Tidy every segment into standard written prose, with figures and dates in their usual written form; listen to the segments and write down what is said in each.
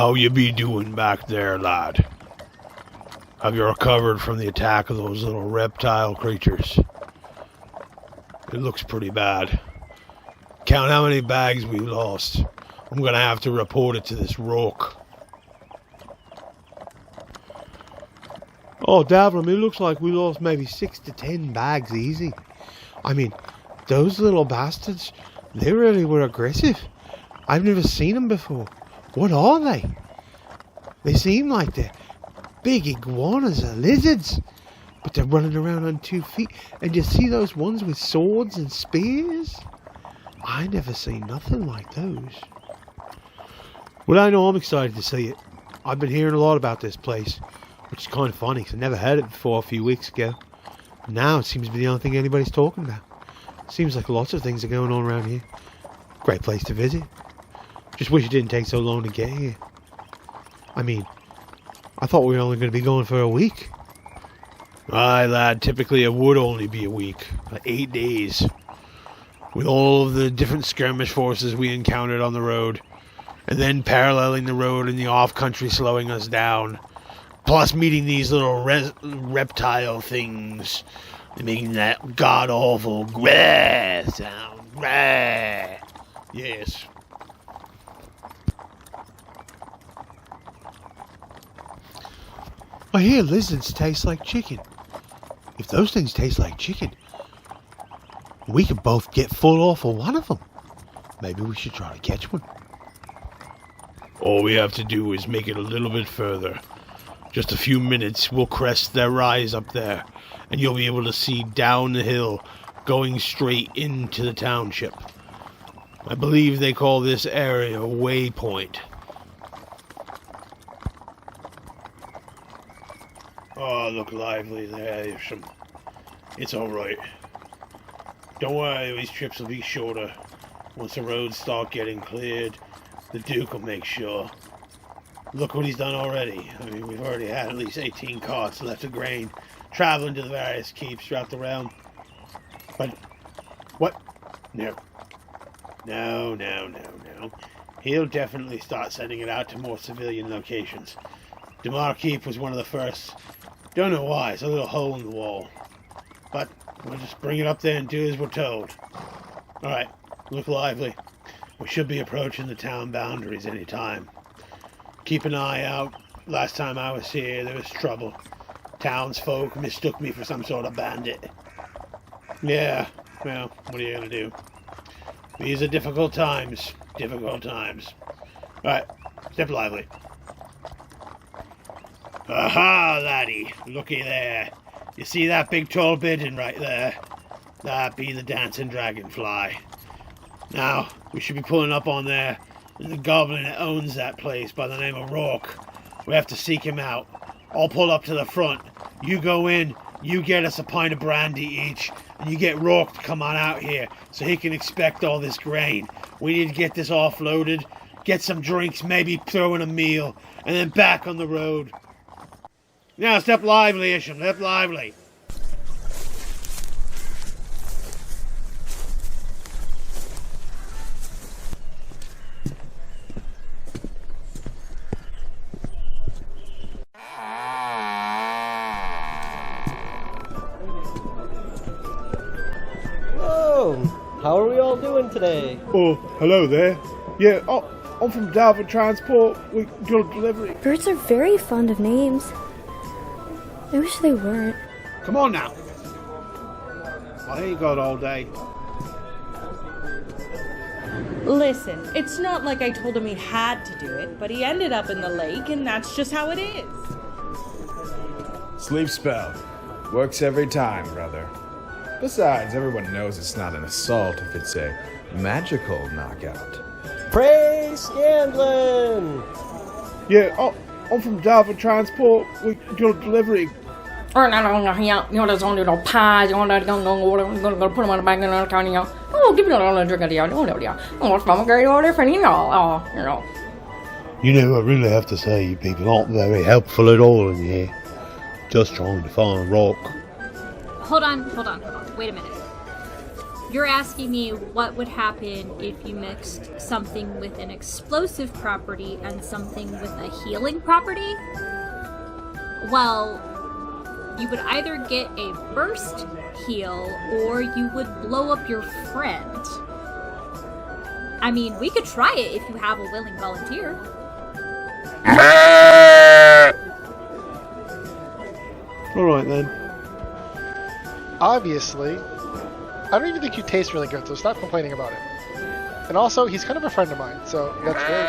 How you be doing back there, lad? Have you recovered from the attack of those little reptile creatures? It looks pretty bad. Count how many bags we lost. I'm gonna have to report it to this rook. Oh, Davram, it looks like we lost maybe 6 to 10 bags easy. I mean, those little bastards, they really were aggressive. I've never seen them before. What are they? They seem like they're big iguanas or lizards, but they're running around on 2 feet. And you see those ones with swords and spears? I never seen nothing like those. Well, I know I'm excited to see it. I've been hearing a lot about this place, which is kind of funny because I never heard it before a few weeks ago. Now it seems to be the only thing anybody's talking about. Seems like lots of things are going on around here. Great place to visit. Just wish it didn't take so long to get here. I mean, I thought we were only going to be going for a week. Aye, lad, typically it would only be a week. 8 days. With all of the different skirmish forces we encountered on the road. And then paralleling the road in the off-country slowing us down. Plus meeting these little reptile things. Making that god-awful grrr sound. Grrr. Yes. I hear lizards taste like chicken. If those things taste like chicken, we could both get full off of one of them. Maybe we should try to catch one. All we have to do is make it a little bit further. Just a few minutes, we'll crest their rise up there, and you'll be able to see down the hill, going straight into the township. I believe they call this area Waypoint. Oh, look lively there. It's alright. Don't worry, these trips will be shorter. Once the roads start getting cleared, the Duke will make sure. Look what he's done already. I mean, we've already had at least 18 carts left of grain, traveling to the various keeps throughout the realm. But, what? No. No. He'll definitely start sending it out to more civilian locations. Damar Keep was one of the first. Don't know why, it's a little hole in the wall. But, we'll just bring it up there and do as we're told. Alright, look lively. We should be approaching the town boundaries any time. Keep an eye out. Last time I was here, there was trouble. Townsfolk mistook me for some sort of bandit. Yeah, well, what are you gonna do? These are difficult times. Alright, step lively. Aha, laddie. Looky there. You see that big tall building right there? That be the dancing dragonfly. Now, we should be pulling up on there. There's a goblin that owns that place by the name of Rourke. We have to seek him out. I'll pull up to the front. You go in, you get us a pint of brandy each, and you get Rourke to come on out here so he can inspect all this grain. We need to get this offloaded, get some drinks, maybe throw in a meal, and then back on the road. Now, step lively, Isham, step lively. How are we all doing today? Oh, hello there. Yeah, I'm from Dalvin Transport. We do a delivery. Birds are very fond of names. I wish they weren't. Come on now. I ain't got all day. Listen, it's not like I told him he had to do it, but he ended up in the lake, and that's just how it is. Sleep spell. Works every time, brother. Besides, everyone knows it's not an assault if it's a magical knockout. Praise Scanlon! Yeah, I'm from Dalvin Transport. We do a delivery. You know, there's only little pies. You know, I'm gonna put them on the back of the car. Oh, give me a little drink of the oh, it's from a great order for you know. You know, I really have to say, you people aren't very helpful at all in here. Just trying to find a rock. Hold on. Wait a minute. You're asking me what would happen if you mixed something with an explosive property and something with a healing property? Well, you would either get a burst heal or you would blow up your friend. I mean, we could try it if you have a willing volunteer. Alright then. Obviously, I don't even think you taste really good, so stop complaining about it. And also, he's kind of a friend of mine, so that's very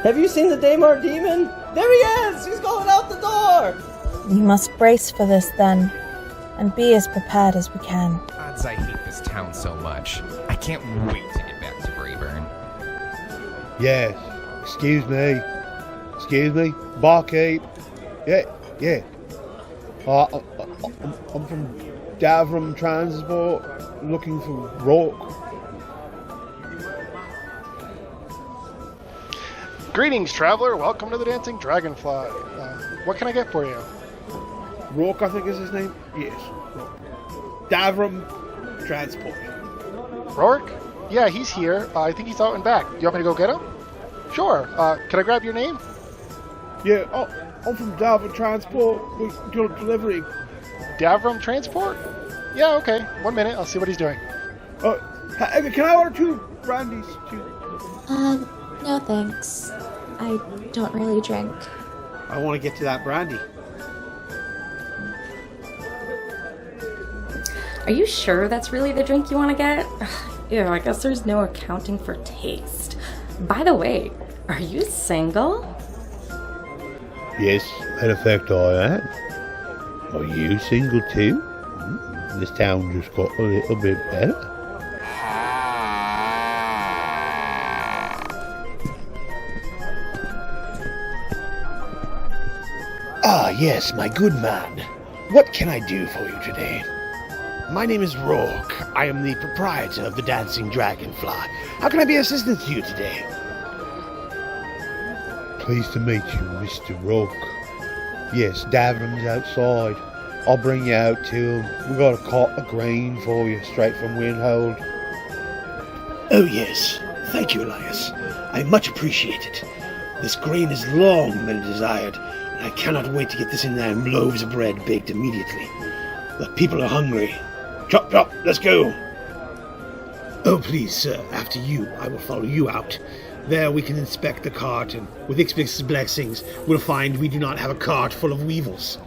Have you seen the Daymar demon? There he is! He's going out the door! We must brace for this then, and be as prepared as we can. Odds I hate this town so much. I can't wait to get back to Brayburn. Yes. Excuse me. Excuse me. Barkeep. Yeah. I'm from Davram Transport, looking for Rourke. Greetings, traveler. Welcome to the Dancing Dragonfly. What can I get for you? Rourke, I think is his name. Yes. Rourke. Davram Transport. Rourke? Yeah, he's here. I think he's out and back. Do you want me to go get him? Sure. Can I grab your name? Yeah, I'm from Davram Transport. We do delivery. Davram Transport? Yeah, okay. 1 minute. I'll see what he's doing. Can I order 2 brandies? No thanks. I don't really drink. I want to get to that brandy. Are you sure that's really the drink you want to get? Ew, I guess there's no accounting for taste. By the way, are you single? Yes, matter of fact I am. Are you single too? This town just got a little bit better. Ah, yes, my good man. What can I do for you today? My name is Rourke. I am the proprietor of the Dancing Dragonfly. How can I be of assistance to you today? Pleased to meet you, Mr. Rourke. Yes, Davram's outside. I'll bring you out to him. We've got a cart of grain for you, straight from Windhold. Oh, yes. Thank you, Elias. I much appreciate it. This grain has long been desired, and I cannot wait to get this in there in loaves of bread baked immediately. The people are hungry. Chop, chop, let's go. Oh, please, sir, after you, I will follow you out. There we can inspect the cart, and with explicit blessings, we'll find we do not have a cart full of weevils.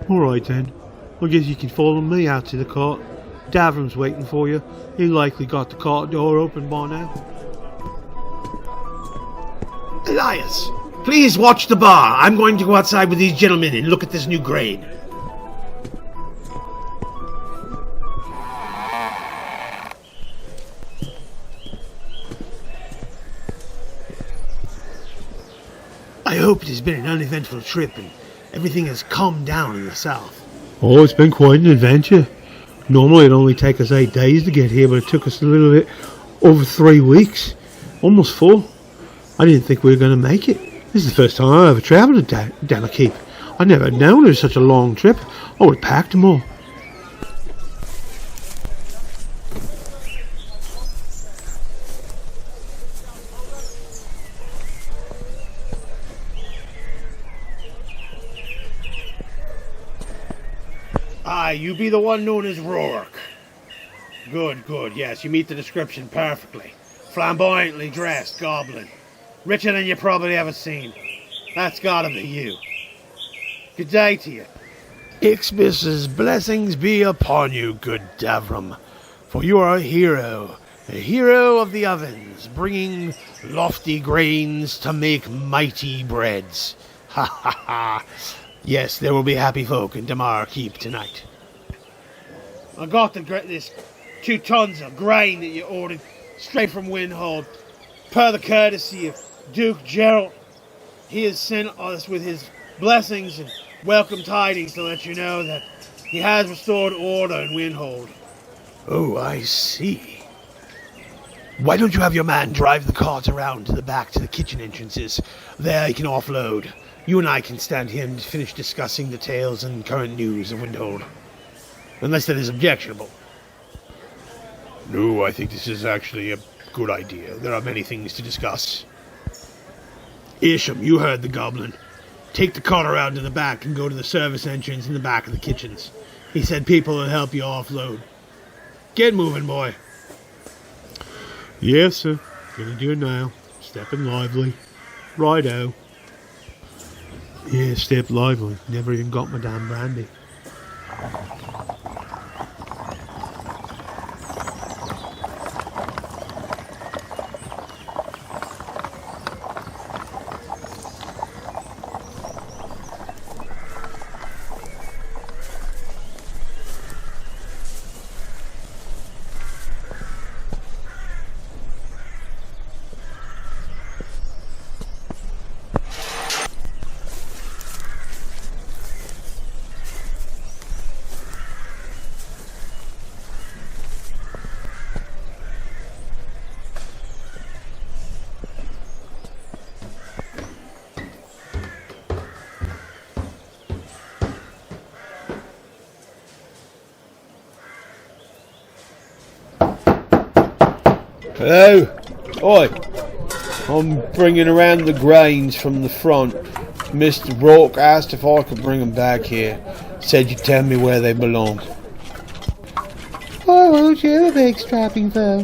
Alright then. I guess you can follow me out to the cart. Davram's waiting for you. He likely got the cart door open by now. Elias, please watch the bar. I'm going to go outside with these gentlemen and look at this new grain. I hope it has been an uneventful trip and everything has calmed down in the south. Oh, it's been quite an adventure. Normally it'd only take us 8 days to get here, but it took us a little bit over 3 weeks. Almost 4. I didn't think we were going to make it. This is the first time I ever travelled to Danakeep. I never known it was such a long trip. I would have packed them all. Ah, you be the one known as Rourke. Good, good, yes, you meet the description perfectly. Flamboyantly dressed goblin. Richer than you probably ever seen. That's gotta be you. Good day to you. Ixbis's blessings be upon you, good Davram. For you are a hero of the ovens, bringing lofty grains to make mighty breads. Ha ha ha. Yes, there will be happy folk in Damar Keep tonight. I got this 2 tons of grain that you ordered straight from Windhold, per the courtesy of Duke Gerald. He has sent us with his blessings and welcome tidings to let you know that he has restored order in Windhold. Oh, I see. Why don't you have your man drive the cart around to the back to the kitchen entrances? There he can offload. You and I can stand here and finish discussing the tales and current news of Windhold. Unless that is objectionable. No, I think this is actually a good idea. There are many things to discuss. Isham, you heard the goblin. Take the cart around to the back and go to the service entrance in the back of the kitchens. He said people will help you offload. Get moving, boy. Yes, sir. Gonna do it now. Stepping lively. Righto. Yeah, step lively. Never even got my damn brandy. Hello? Oi. I'm bringing around the grains from the front. Mr. Rourke asked if I could bring them back here. Said you'd tell me where they belong. Oh, won't you, a big strapping foe?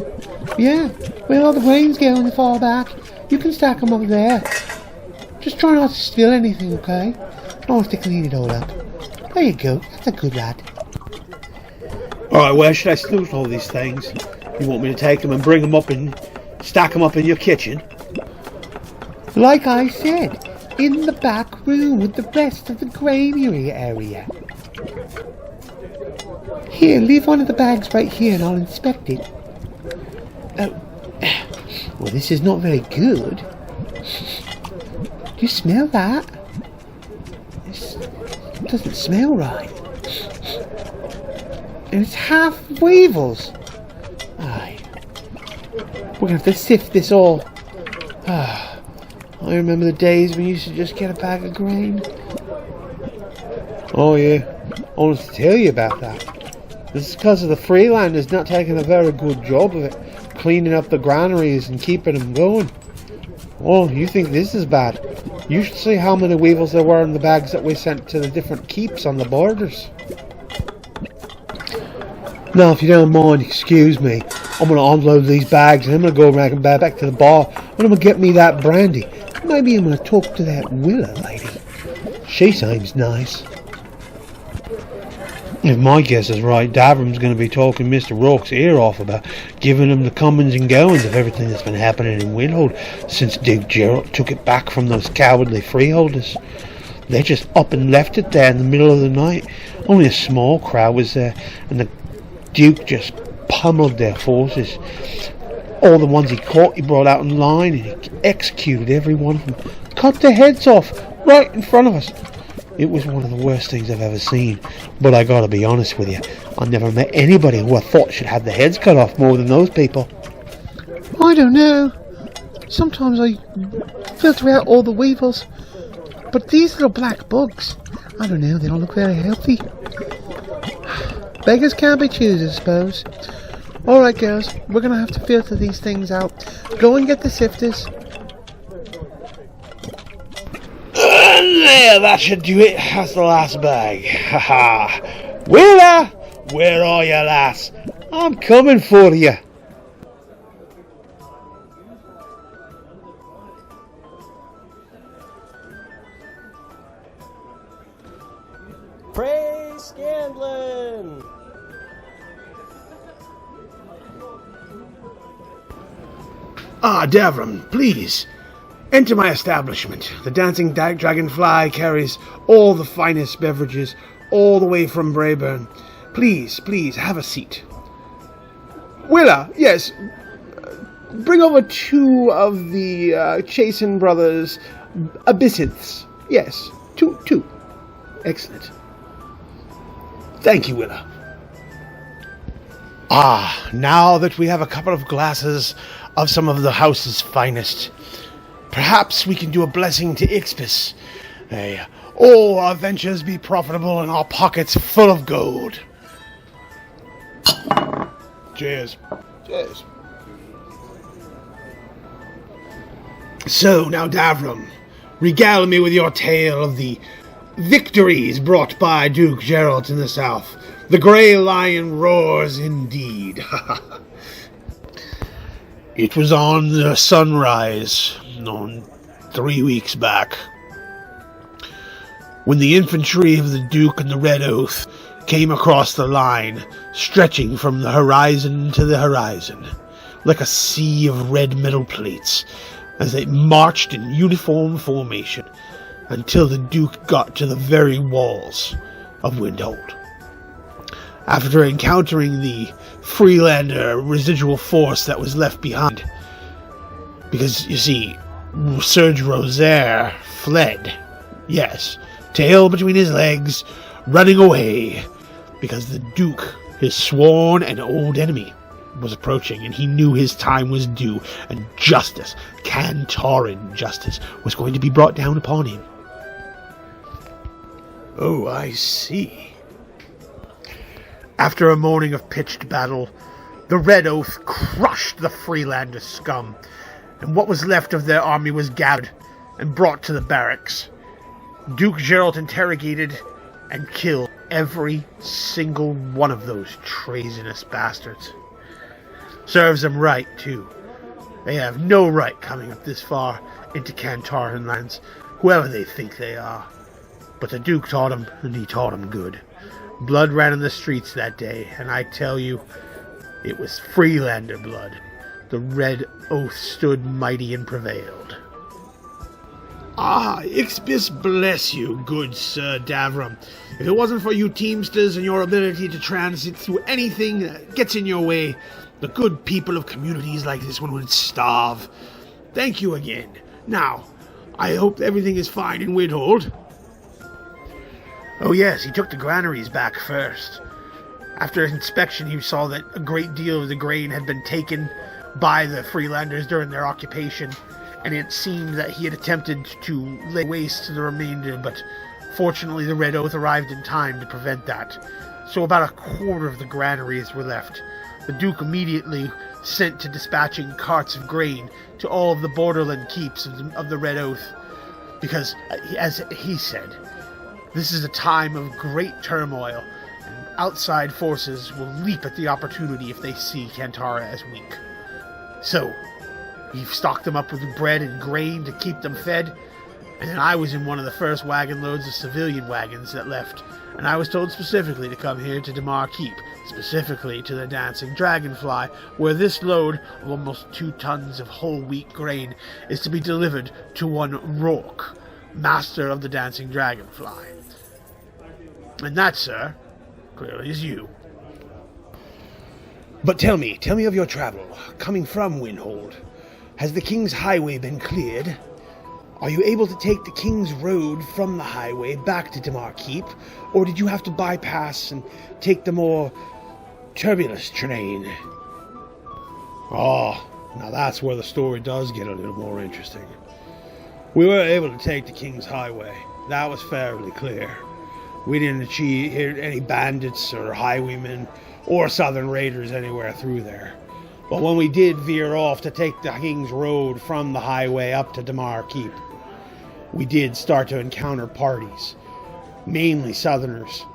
Yeah, where all the grains go in the far back. You can stack them over there. Just try not to steal anything, okay? I'll have to clean it all up. There you go. That's a good lad. Alright, where should I stowed all these things? You want me to take them and bring them up and stack them up in your kitchen? Like I said, in the back room with the rest of the granary area. Here, leave one of the bags right here and I'll inspect it. Oh, well, this is not very good. Do you smell that? This doesn't smell right. And it's half weevils. Aye. We're gonna have to sift this all. I remember the days when you used to just get a bag of grain. Oh yeah, I wanted to tell you about that. This is because of the Freelanders not taking a very good job of it, cleaning up the granaries and keeping them going. Oh, you think this is bad? You should see how many weevils there were in the bags that we sent to the different keeps on the borders. Now, if you don't mind, excuse me, I'm going to unload these bags and I'm going to go back to the bar and I'm going to get me that brandy. Maybe I'm going to talk to that Willa lady. She seems nice. If my guess is right, Davram's going to be talking Mr. Rourke's ear off about giving him the comings and goings of everything that's been happening in Windhold since Duke Gerald took it back from those cowardly freeholders. They just up and left it there in the middle of the night. Only a small crowd was there, and the Duke just pummeled their forces. All the ones he caught, he brought out in line, and he executed every one of them. Cut their heads off right in front of us. It was one of the worst things I've ever seen. But I gotta be honest with you, I never met anybody who I thought should have their heads cut off more than those people. I don't know. Sometimes I filter out all the weevils. But these little black bugs, I don't know, they don't look very healthy. Beggars can't be choosers, I suppose. Alright girls, we're gonna have to filter these things out. Go and get the sifters. There, that should do it. That's the last bag. Haha. Willa! Where are you, lass? I'm coming for you. Praise Scanlon! Ah, Davram, please. Enter my establishment. The Dancing Dragonfly carries all the finest beverages all the way from Braeburn. Please, please, have a seat. Willa, yes. Bring over 2 of the Chasen Brothers Abyssiths. Yes, two. Excellent. Thank you, Willa. Ah, now that we have a couple of glasses of some of the house's finest, perhaps we can do a blessing to Ixpis. All our ventures be profitable and our pockets full of gold. Cheers. Cheers. So, now Davram, regale me with your tale of the victories brought by Duke Geralt in the south. The Grey Lion roars indeed. It was on the sunrise, on 3 weeks back, when the infantry of the Duke and the Red Oath came across the line, stretching from the horizon to the horizon, like a sea of red metal plates, as they marched in uniform formation until the Duke got to the very walls of Windhold. After encountering the Freelander residual force that was left behind, because, you see, Serge Rosaire fled, yes, tail between his legs, running away, because the Duke, his sworn and old enemy, was approaching, and he knew his time was due, and justice, Cantarin justice, was going to be brought down upon him. Oh, I see. After a morning of pitched battle, the Red Oath crushed the Freelander scum, and what was left of their army was gathered and brought to the barracks. Duke Geralt interrogated and killed every single one of those treasonous bastards. Serves them right, too. They have no right coming up this far into Cantarin lands, whoever they think they are. But the Duke taught them, and he taught them good. Blood ran in the streets that day, and I tell you, it was Freelander blood. The Red Oath stood mighty and prevailed. Ah, Ixbis bless you, good Sir Davram. If it wasn't for you Teamsters and your ability to transit through anything that gets in your way, the good people of communities like this one would starve. Thank you again. Now, I hope everything is fine in Windhold. Oh yes, he took the granaries back first. After inspection, he saw that a great deal of the grain had been taken by the Freelanders during their occupation, and it seemed that he had attempted to lay waste to the remainder, but fortunately the Red Oath arrived in time to prevent that. So about a quarter of the granaries were left. The Duke immediately sent to dispatching carts of grain to all of the borderland keeps of the Red Oath, because, as he said, this is a time of great turmoil, and outside forces will leap at the opportunity if they see Kantara as weak. So, he stocked them up with bread and grain to keep them fed, and then I was in one of the first wagon loads of civilian wagons that left, and I was told specifically to come here to Damar Keep, specifically to the Dancing Dragonfly, where this load of almost 2 tons of whole wheat grain is to be delivered to one Rourke, master of the Dancing Dragonfly. And that, sir, clearly is you. But tell me of your travel, coming from Windhold. Has the King's Highway been cleared? Are you able to take the King's Road from the highway back to Damar Keep, or did you have to bypass and take the more turbulent train? Oh, now that's where the story does get a little more interesting. We were able to take the King's Highway. That was fairly clear. We didn't hear any bandits or highwaymen or southern raiders anywhere through there. But when we did veer off to take the King's Road from the highway up to Damar Keep, we did start to encounter parties, mainly southerners.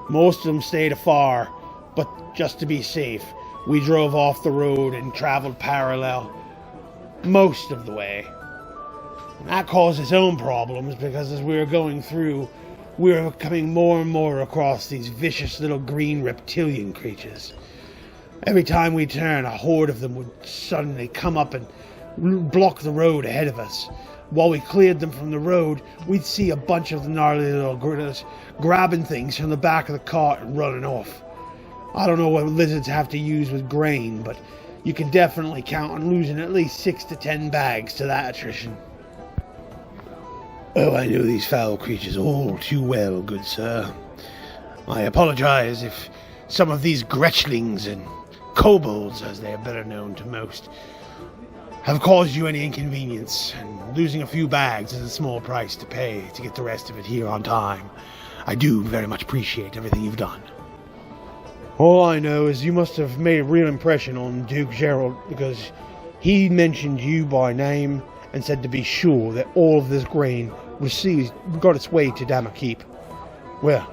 Most of them stayed afar, but just to be safe, we drove off the road and traveled parallel most of the way. And that caused its own problems, because as we were going through, we were coming more and more across these vicious little green reptilian creatures. Every time we turned, a horde of them would suddenly come up and block the road ahead of us. While we cleared them from the road, we'd see a bunch of the gnarly little critters grabbing things from the back of the cart and running off. I don't know what lizards have to use with grain, but you can definitely count on losing at least 6 to 10 bags to that attrition. Oh, I know these foul creatures all too well, good sir. I apologize if some of these Gretchlings and kobolds, as they are better known to most, have caused you any inconvenience, and losing a few bags is a small price to pay to get the rest of it here on time. I do very much appreciate everything you've done. All I know is you must have made a real impression on Duke Gerald, because he mentioned you by name and said to be sure that all of this grain got its way to Damakeep. Well,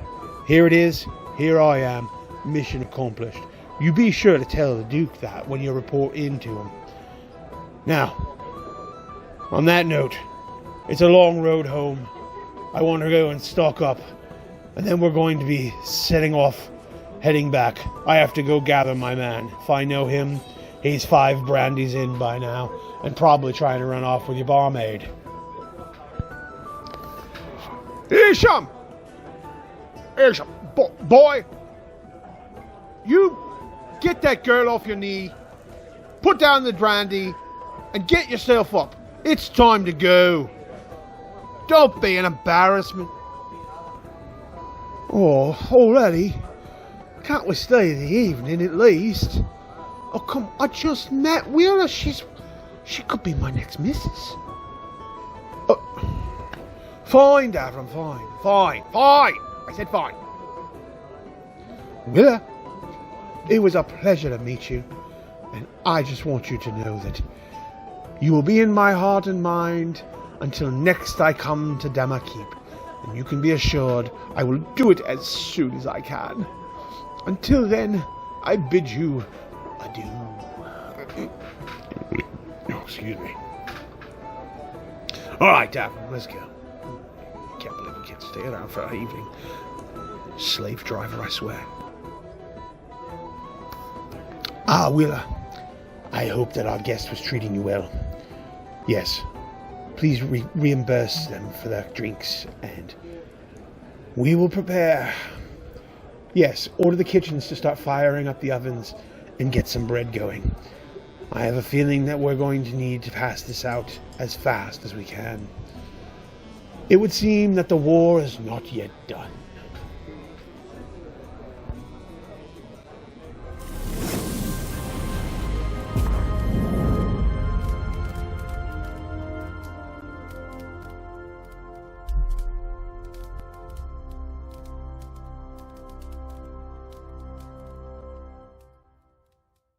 here it is, here I am, mission accomplished. You be sure to tell the Duke that when you report in to him. Now, on that note, it's a long road home. I want to go and stock up, and then we're going to be setting off, heading back. I have to go gather my man. If I know him, he's 5 brandies in by now, and probably trying to run off with your barmaid. Isham! Isham, boy! You get that girl off your knee, put down the brandy, and get yourself up. It's time to go. Don't be an embarrassment. Oh, already? Can't we stay the evening at least? Oh, come, I just met Wheeler. She could be my next missus. Fine, Davram, fine. I said fine. Wheeler, it was a pleasure to meet you. And I just want you to know that you will be in my heart and mind until next I come to Damakeep. And you can be assured I will do it as soon as I can. Until then, I bid you adieu. Oh, excuse me. Alright, Davram, let's go. Can't believe we can't stay around for our evening. Slave driver, I swear. Wheeler, I hope that our guest was treating you well. Yes, please reimburse them for their drinks, and we will prepare. Yes, order the kitchens to start firing up the ovens and get some bread going. I have a feeling that we're going to need to pass this out as fast as we can. It would seem that the war is not yet done.